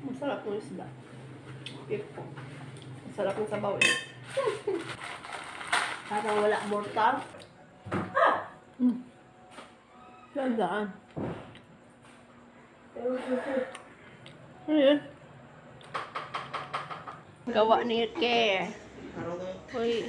Masarap ng isda. Pipo. Masarap ng sabaw eh. Parang wala mortar. Gandaan. Ayan. Gawa ni Ke. Uy.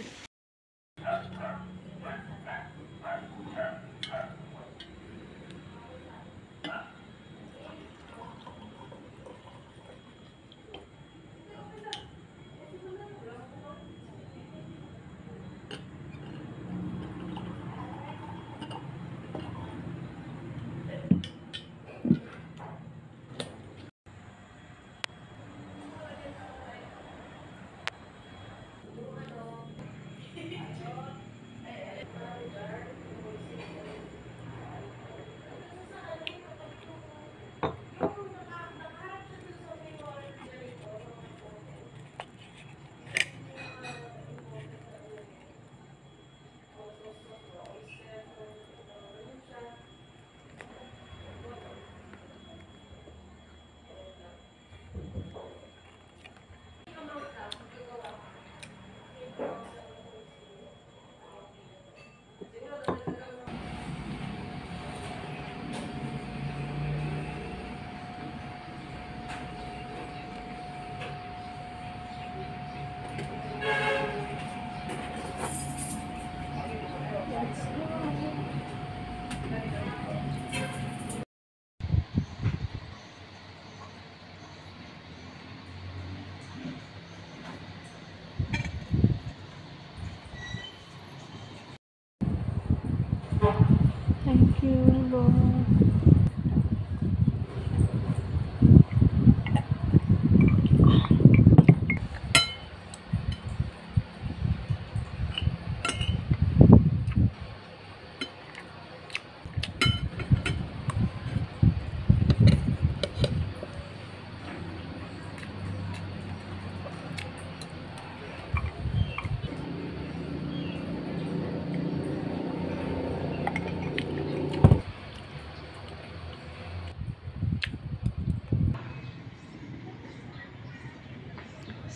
Thank you, Lord.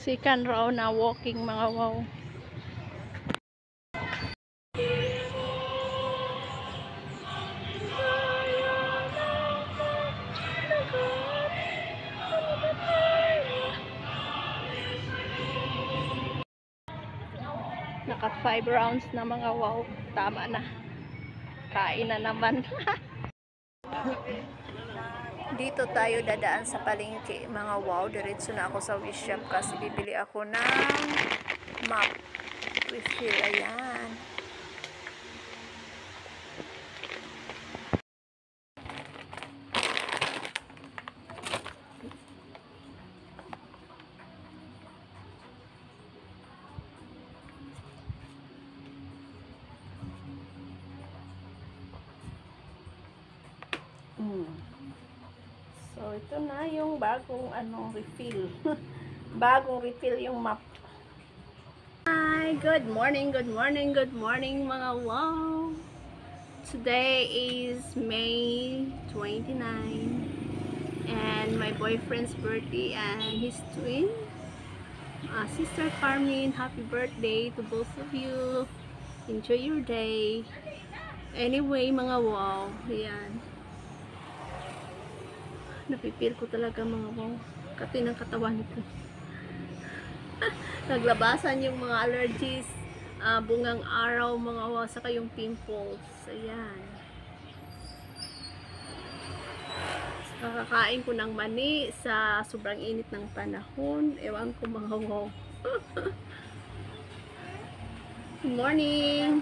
Second row na walking mga wow. Naka 5 rounds na mga wow. Tama na. Kain na naman. Dito tayo dadaan sa palengke mga wow. Diretso na ako sa wish shop kasi bibili ako ng map. Refill. Ayan. So, ito na yung bagong refill. Bagong refill yung map. Hi! Good morning, good morning, good morning mga wow! Today is May 29 and my boyfriend's birthday and his twin sister Carmen. Happy birthday to both of you. Enjoy your day. Anyway mga wow, ayan. Napipil ko talaga mga wow. Kati ng katawan nito. Naglabasan yung mga allergies, bungang araw mga wow, saka yung pimples. Ayan. Kakakain ko ng mani sa sobrang init ng panahon. Ewan ko mga wow. Good morning!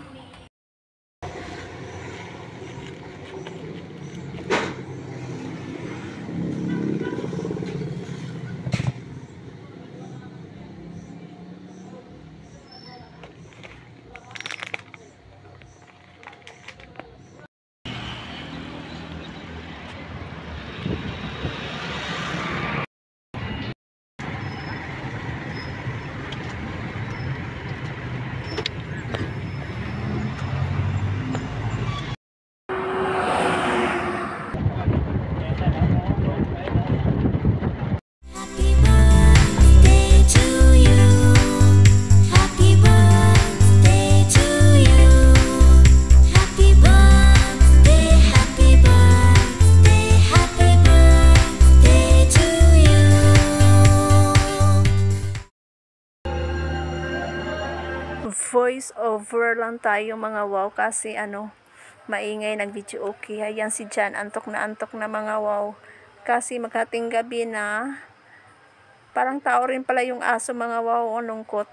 voice over lang tayo mga wow kasi ano, maingay nag-video okay. Ayan si Jan, antok na mga wow. Kasi maghating gabi na, parang tao rin pala yung aso mga wow, o lungkot.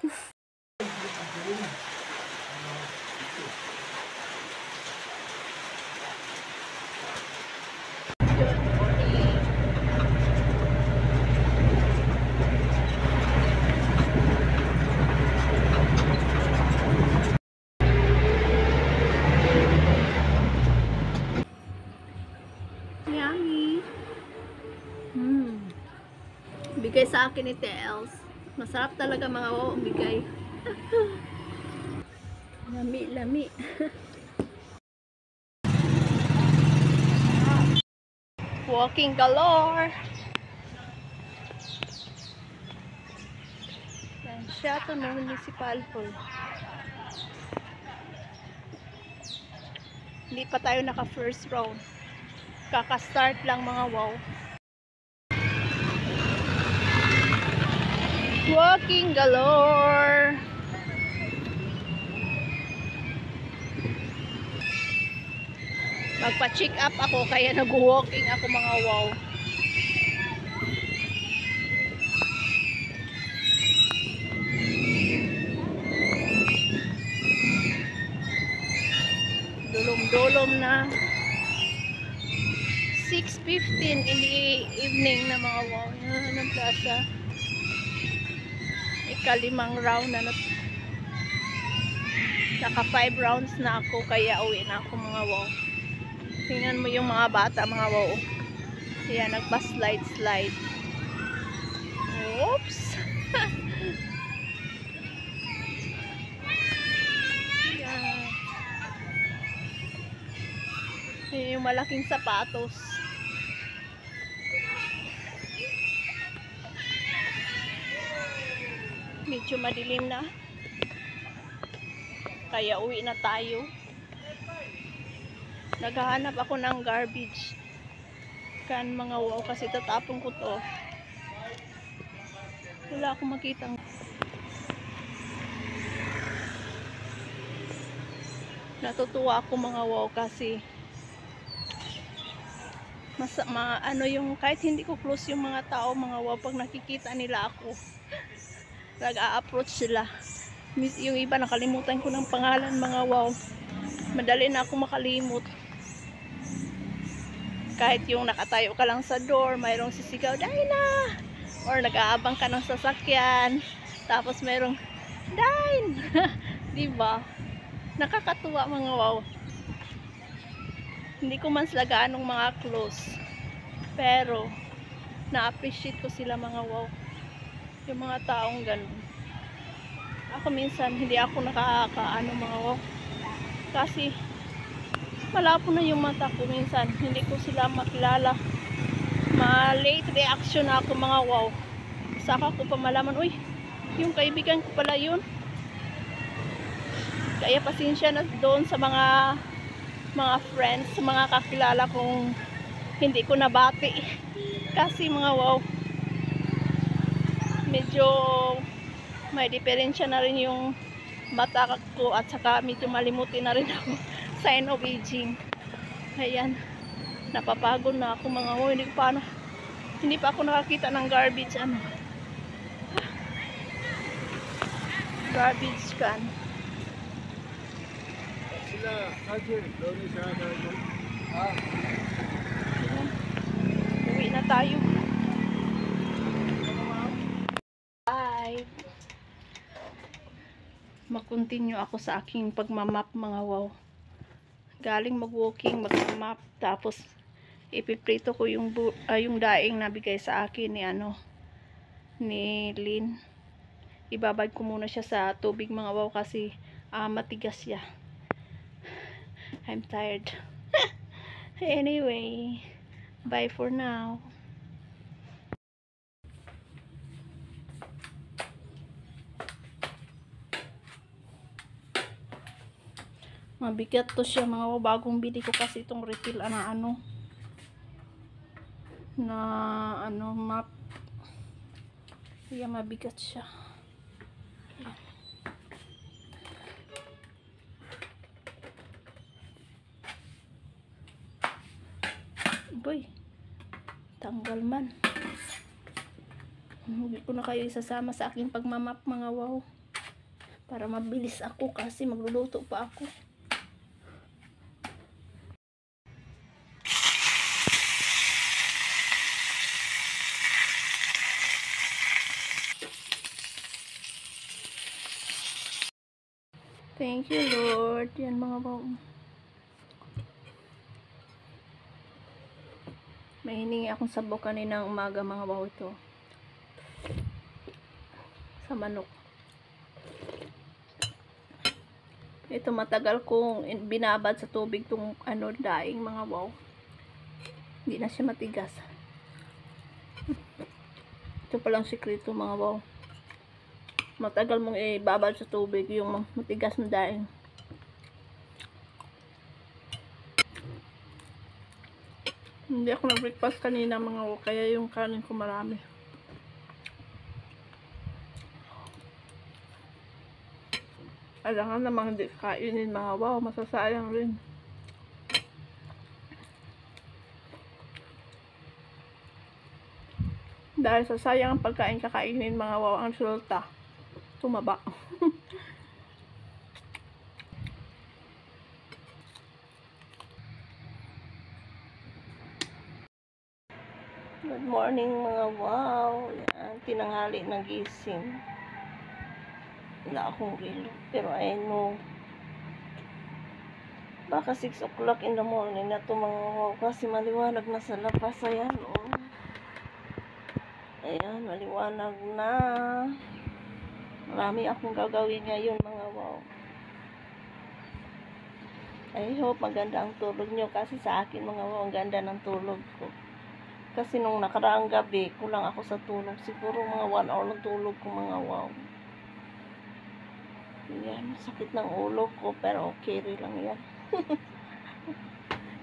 Yummy. Bigay sa akin ni Tels. Masarap talaga mga wow, bigay. Lami. Walking galore. Yan siya to no, municipal hall. Hindi pa tayo naka first round. Kaka-start lang mga wow. Walking galore. Magpa-check up ako kaya nag-walking ako mga wow. Dulom-dulom na 6:15 in the evening na mga wow. Yan ang plaza. Ika-5 round na naka 5 rounds na ako kaya uwi na ako mga wow. Tingnan mo yung mga bata mga wow. Ayan, nagpa-slide. Oops! Ayan. Ayan yung malaking sapatos. Medyo madilim na. Kaya uwi na tayo. Naghahanap ako ng garbage can mga wow kasi tatapon ko to. Wala akong makitang. Natutuwa ako mga wow kasi ano yung kahit hindi ko close yung mga tao mga wow, pag nakikita nila ako nag-a-approach sila. Yung iba nakalimutan ko ng pangalan mga wow. Madali na ako makalimot. Kahit yung nakatayo ka lang sa door, mayroong sisigaw, Dina! Or nag-aabang ka ng sasakyan, tapos mayroong, Dine! Diba? Nakakatuwa mga wow. Hindi ko man sila gaanong mga close. Pero, na-appreciate ko sila mga wow. Yung mga taong ganun. Ako minsan, hindi ako nakakaano mga wow. Kasi, malabo na yung mata ko minsan. Hindi ko sila makilala. Ma-late reaction na ako mga wow. Saka ko pa malaman, uy, yung kaibigan ko pala yun. Kaya pasensya na doon sa mga friends, sa mga kakilala kong hindi ko nabati. Kasi mga wow, medyo may diferensya na rin yung mata ko at saka medyo malimutin na rin ako. Sign of aging. Ayan, napapagod na ako mga wow. Hindi pa ako nakakita ng garbage garbage can. Uwi na tayo. Bye. Mag-continue ako sa aking pagmamap mga wow. Galing mag-walking, mag-map, tapos ipiprito ko yung daing na bigay sa akin ni Lynn. Ibabad ko muna siya sa tubig mga wow kasi matigas siya. I'm tired. Anyway, bye for now. Mabigat to siya mga wow. Bagong bili ko kasi itong refill map. Kaya mabigat siya. Hindi ko na kayo isasama sa aking pagmamap mga wow. Para mabilis ako kasi magluluto pa ako. Thank you Lord. Yan mga wow. May hiningi akong sabaw kaninang umaga mga wow ito. Sa manok. Ito matagal kong binabad sa tubig tong daing mga wow. Hindi na siya matigas. Ito palang sikreto mga wow. Matagal mong ibabad sa tubig yung matigas na daing. Hindi ako nag-breakfast kanina mga wow, kaya yung kanin ko marami. Alangan namang hindi kainin mga wow, masasayang rin. Dahil sa sayang ang pagkain kakainin mga wow, ang resulta tumaba. Good morning mga wow. Yan, tinanghali na gising. Wala akong relo. Pero I know baka 6 o'clock in the morning na ito mga wow. Kasi maliwanag na sa labas. Ayan oh. Ayan, maliwanag na. Marami akong gagawin ngayon mga wow. I hope maganda ang tulog nyo. Kasi sa akin mga wow, ang ganda ng tulog ko. Kasi nung nakaraang gabi, kulang ako sa tulog. Siguro mga 1 hour ng tulog ko mga wow. Yan, sakit ng ulo ko. Pero okay rin lang yan.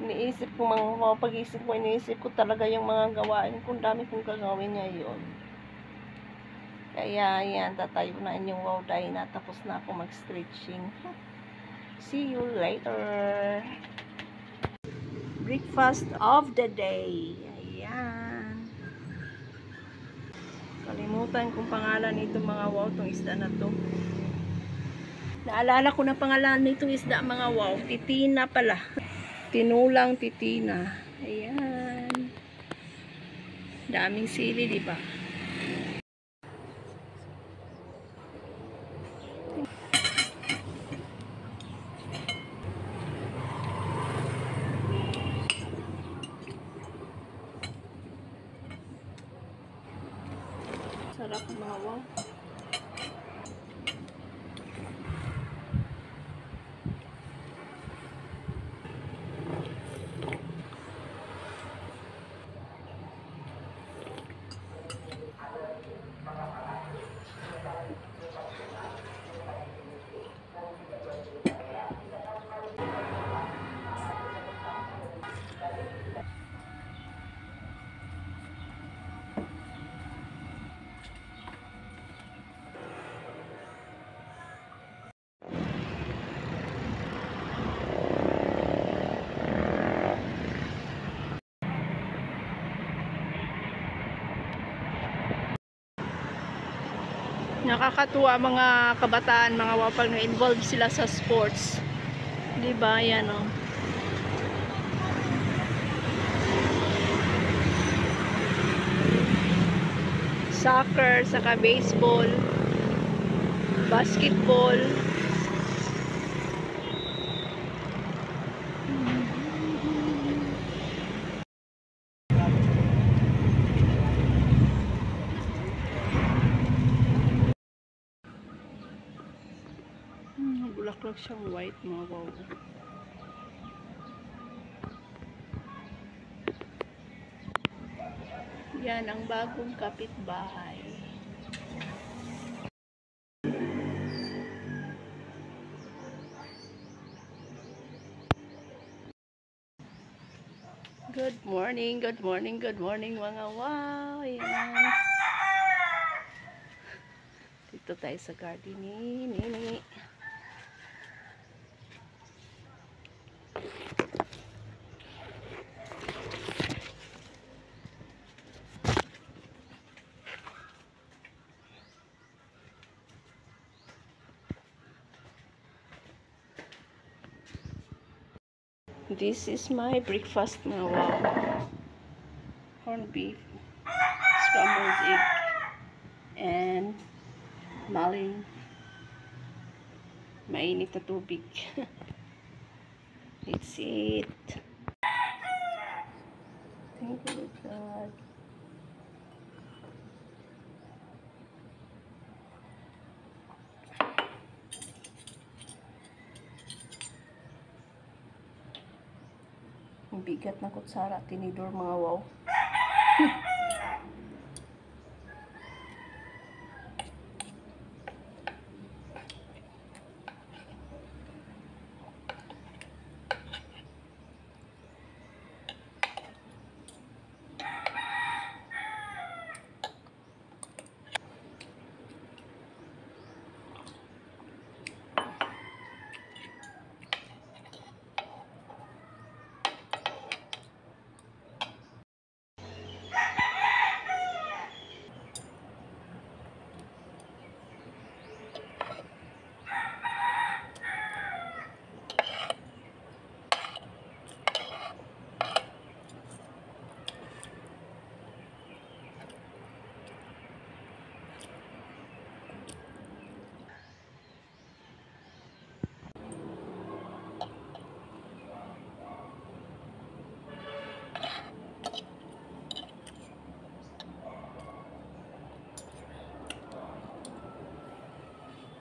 Iniisip ko mga wow. Pag-isip ko, iniisip ko talaga yung mga gawain. Kung dami kong gagawin ngayon. Kaya yan, tatayo na inyong wow dahil natapos na ako mag-stretching. See you later. Breakfast of the day. Ayan. Kalimutan kung pangalan nito mga wow, itong isda na to. Naalala ko na pangalan nitong isda mga wow. Titina pala. Tinulang titina. Ayan. Daming sili, di ba? Sarap mga wow. Nakakatuwa mga kabataan, mga wapal na involved sila sa sports. 'Di ba? Yan oh. Soccer, saka baseball, basketball. Bulaklak siyang white mga wow. Yan ang bagong kapitbahay. Good morning, good morning, good morning mga wow. Yan. Dito tayo sa garden ni Nini. This is my breakfast mga wow. Corned beef, scrambled egg, and maling mainit na tubig. It's it. Thank you, God. Ang bigat na kutsara, tinidor mga wow.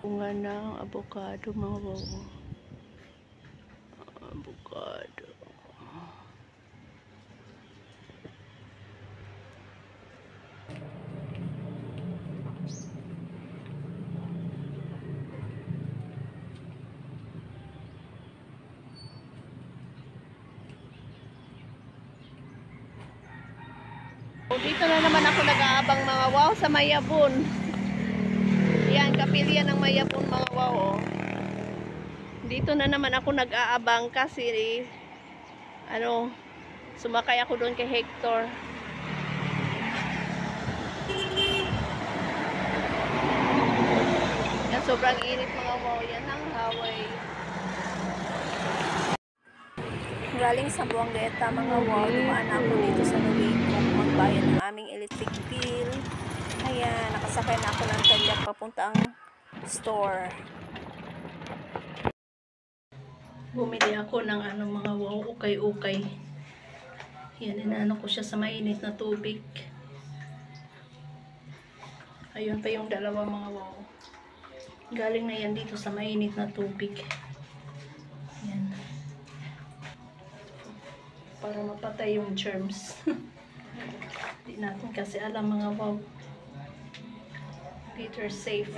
Bunga ng avocado mga wow. Avocado. Dito na naman ako nag-aabang mga wow sa Mayabon. Yan, kapilya ng Mayabon mga wow. Dito na naman ako nag-aabang kasi sumakay ako doon kay Hector. Yan, sobrang init mga wow. Yan ang Hawaii. Galing sa Buangueta mga wow, dumaan ako dito sa Nuevo magbayad ng aming electric bill. Ayan, nakasakay na ako ng tadyak papuntang store. Bumili ako ng mga wow, ukay-ukay. Yan, inaano ko siya sa mainit na tubig. Ayun pa yung dalawa mga wow. Galing na yan dito sa mainit na tubig. Yan. Para mapatay yung germs. Hindi natin kasi alam mga wow. Better safe.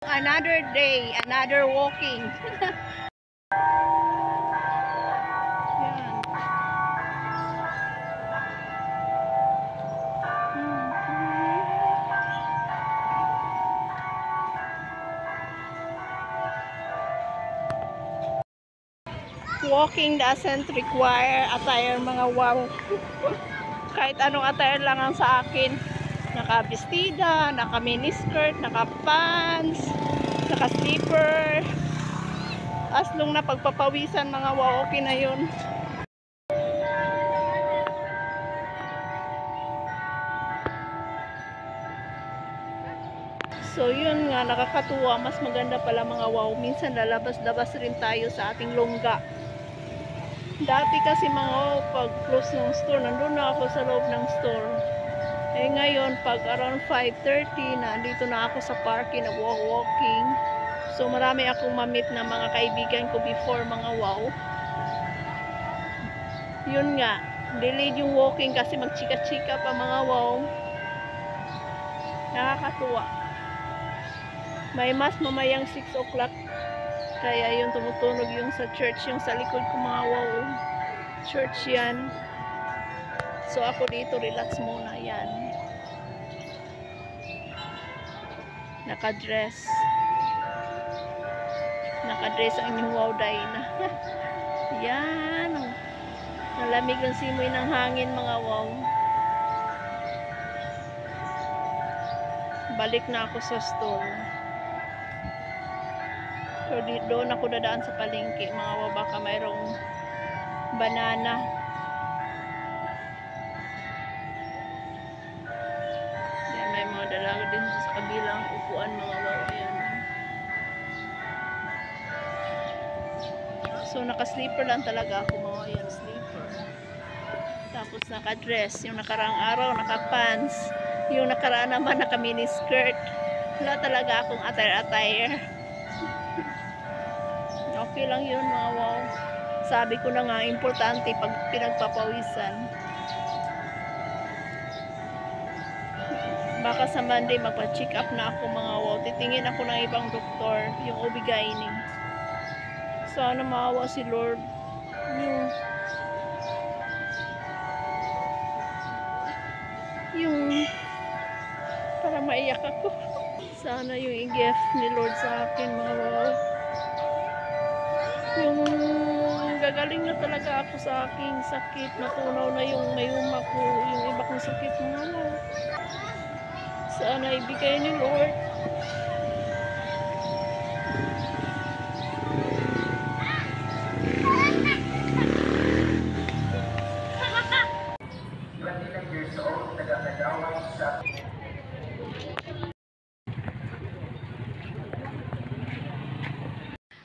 Another day, another walking. Walking doesn't require attire mga wow. Kahit anong attire lang ang sa akin. Naka-bestida, naka-miniskirt, naka-pants, naka-slipper. As long na pagpapawisan mga wow, okay na yun. So yun nga, nakakatuwa. Mas maganda pala mga wow. Minsan lalabas-labas rin tayo sa ating longga. Dati kasi mga wow, pag close ng store, nandun na ako sa loob ng store. Eh ngayon, pag around 5:30, nandito na ako sa parking, nag-walking. So marami akong ma-meet na mga kaibigan ko before mga wow. Yun nga, delayed yung walking kasi magchika-chika pa mga wow. Nakakatuwa. May mas mamayang 6 o'clock. Kaya yung tumutunog yung sa church, yung sa likod ko mga wow. Church yan. So ako dito, relax muna yan. Nakadress. Nakadress ang inyong wow Dina. Yan. Nalamig ang simoy ng hangin mga wow. Balik na ako sa store. So, doon ako dadaan sa palengke. Mga wow, baka mayroong banana. Yan, may mga dalaga din sa kabilang upuan, mga wow. Ayan. So, naka-sleeper lang talaga ako, mga ayan, sleeper. Tapos naka-dress. Yung nakaraang araw, naka-pants. Yung nakaraan naman, naka-mini skirt. Wala talaga akong attire. Okay lang yun, mga wow. Sabi ko na nga, importante pag pinagpapawisan. Baka sa Monday magpa-check up na ako, mga wow. Titingin ako ng ibang doktor, yung OB-GYN. Sana maawa si Lord. Yung para maiyak ako. Sana yung i-gift ni Lord sa akin, mga wow. Yung gagaling na talaga ako sa aking sakit. Natunaw na yung mayuma ko, yung iba kong sakit, mga wow. Sana ibigay ni Lord.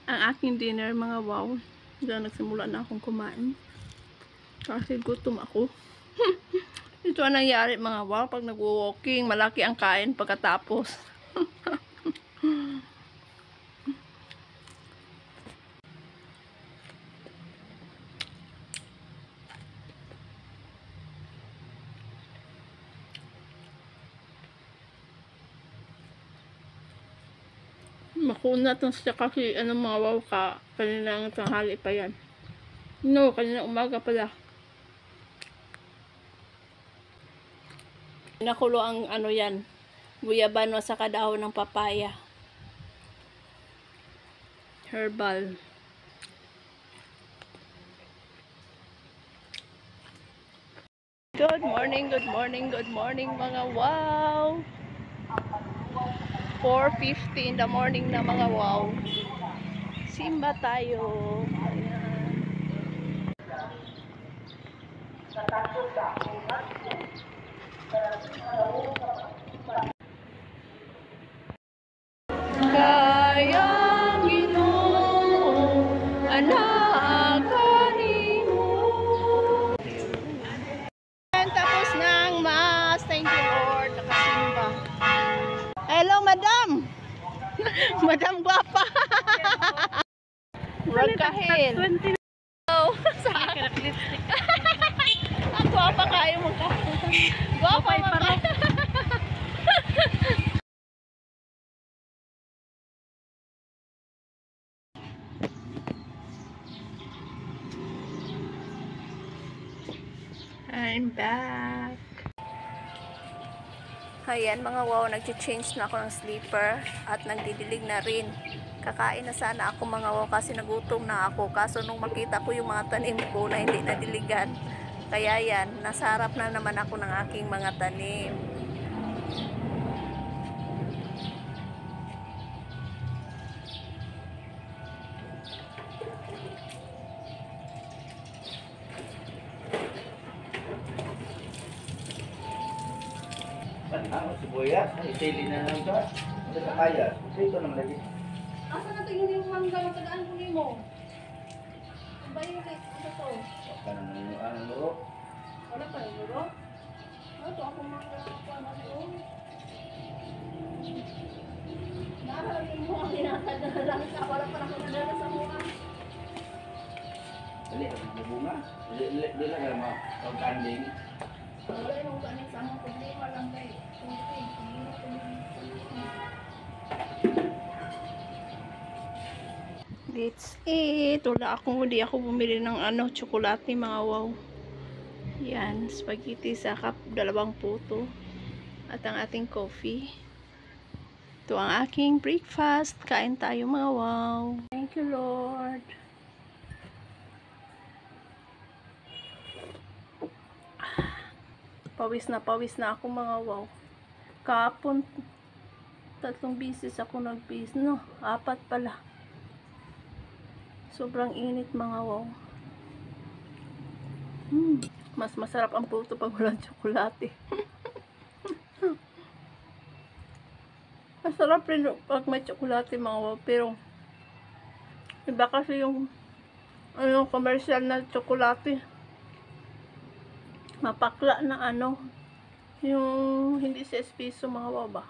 Ang aking dinner, mga wow. Diyan nagsimula na akong kumain. Kasi gutom ako. Ito ang nangyari, mga wow. Pag nag-walking, malaki ang kain pagkatapos. Makunat na siya kasi mga wow ka. Kaninang tanghali pa yan. No, kaninang umaga pala. Nakulo ang yan. Guyabano sa kadahon ng papaya. Herbal. Good morning, good morning, good morning, mga wow. 4:50 in the morning na, mga wow. Simba tayo. Ayan. Kayang Ginoo, anak kanimo. Tapos ng Mass. Thank you, Lord. Nakasimba. Hello, madam. Madam guwapa. Ragkahil. Hello. Ang guwapa kayo magka. Guwapa mga. I'm back. Ayan, mga wow, nag-change na ako ng sleeper at nagdidilig na rin. Kakain na sana ako, mga wow, kasi nagutom na ako. Kaso nung makita ko yung mga tanim ko na hindi nadiligan, kaya yan, nasarap na naman ako ng aking mga tanim. Ang sibuyas, isili na lang ito. Ito na kaya. Ito naman lagi. Asa na tingin yung mangga yung tagaan ko mo? Ang ba yung ito to? Baka naman yung anong luro. Wala pa yung luro? Ito ako mangga ako na to. Nakalagin mo ang pinakadala ka. Wala pa na ako nadala sa mga. Dali, ang bunga. Dili lang ang mga pagkanding. Wala yung kanin sa mga problema lang kayo. That's it. Hindi ako bumili ng tsokolate, mga wow. Yan, spaghetti sa cup, 2 puto. At ang ating coffee. Ito ang aking breakfast. Kain tayo, mga wow. Thank you, Lord. Pawis na ako, mga wow. Kahapon 3 bisis ako nag-bis, no? 4 pala. Sobrang init mga wow. Mas masarap ang puto pag walang tsokolate. Masarap rin pag may tsokolate mga wow. Pero iba kasi yung commercial na tsokolate. Mapakla na ano. Yung hindi 6 piso mga wow ba.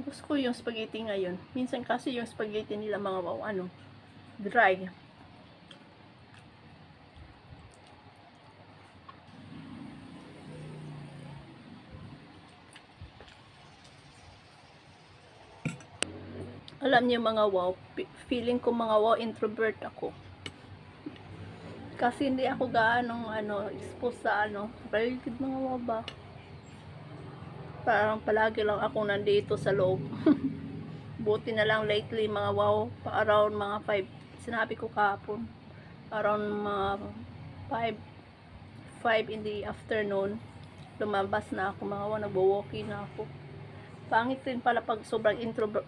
Gusto ko yung spaghetti ngayon. Minsan kasi yung spaghetti nila mga wow, dry. Alam niyo mga wow, feeling ko mga wow, introvert ako. Kasi hindi ako gaanong exposed sa paligid mga wow ba. Parang palagi lang ako nandito sa loob. Buti na lang lately mga wow, around mga 5, sinabi ko kahapon, around mga 5 in the afternoon, lumabas na ako mga wow, nagwo-walking na ako. Pangit rin pala pag sobrang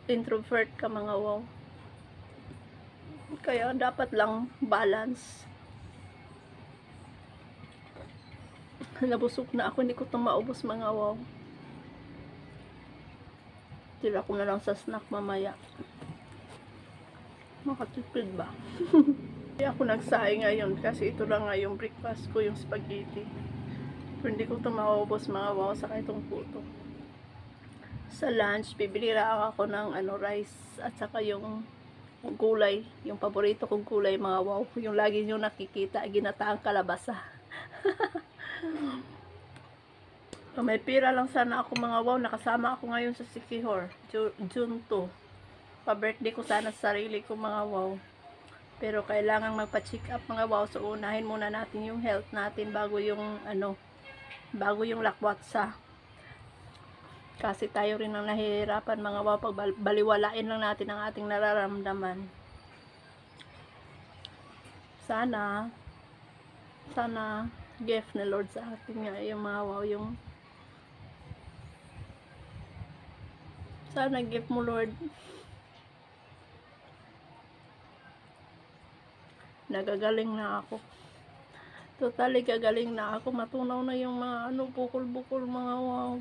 introvert ka mga wow. Kaya dapat lang balance. Nabusog na ako, hindi ko itong maubos mga wow. Tira ko na lang sa snack mamaya. Makatipid ba? Hindi ako nagsaing ngayon kasi ito lang nga yung breakfast ko, yung spaghetti. Pero hindi ko ito maubos mga wow, saka itong puto. Sa lunch, bibili lang ako ng rice at saka yung gulay, yung paborito kong gulay mga wow, yung lagi nyo nakikita, ginataang kalabasa. May pira lang sana ako mga wow, nakasama ako ngayon sa Sikihor, June 2. Pa-birthday ko sana sa sarili ko mga wow. Pero kailangan magpa-check up mga wow, so unahin muna natin yung health natin bago yung bago yung lakwatsa. Kasi tayo rin ang nahihirapan mga wow, pag baliwalain lang natin ang ating nararamdaman. Sana gift ni Lord sa atin nga yung mga wow, yung sana gift mo Lord. Nagagaling na ako. Totally gagaling na ako. Matunaw na yung mga bukol-bukol mga wow.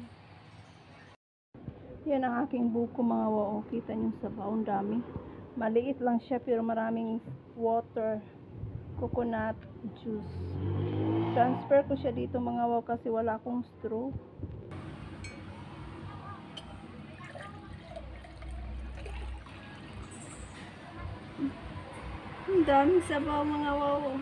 Yan ang aking buko mga wow. Kita nyo sa baon, dami. Maliit lang siya pero maraming water. Coconut juice. Transfer ko siya dito mga wow kasi wala akong straw. Ang daming sabaw mga wow.